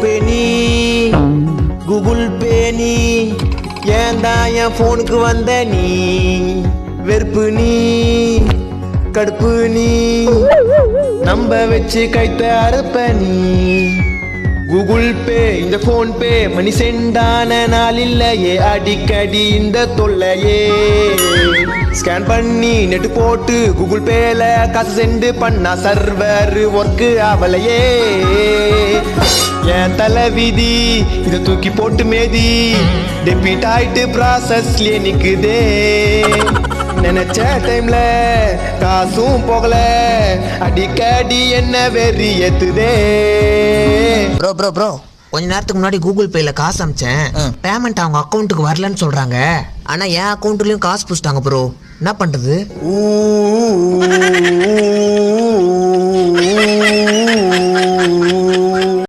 பே நீ Google Pay நீ ஏன் தான் என் போனுக்கு வந்த நீ வெறுப்பு நீ கடுப்பு நீ நம்ப வச்சு கைத்த அறுப்ப நீ கூகுள் பே இந்த போன் பே மணி சென்டான நாள் இல்லையே அடிக்கடி இந்த தொல்லையே ஸ்கேன் பண்ணி நெட்டு போட்டு கூகுள் பேல காசு சென்ட் பண்ணா சர்வர் ஒர்க்கு ஆவலையே என் தலை விதி இதை தூக்கி போட்டு மேதி டெபிட் ஆயிட்டு ப்ராசஸ்லயே நிக்குதே நினைச்ச டைம்ல காசும் போகல அடிக்கடி என்ன வெறி ஏத்துதே. ப்ரோ ப்ரோ ப்ரோ கொஞ்ச நேரத்துக்கு முன்னாடி கூகுள் பேல காசு அமிச்சேன். பேமெண்ட் அவங்க அக்கௌண்ட்டுக்கு வரலன்னு சொல்றாங்க. ஆனா என் அக்கௌண்ட்லயும் காசு புடிச்சிட்டாங்க ப்ரோ. என்ன பண்றது?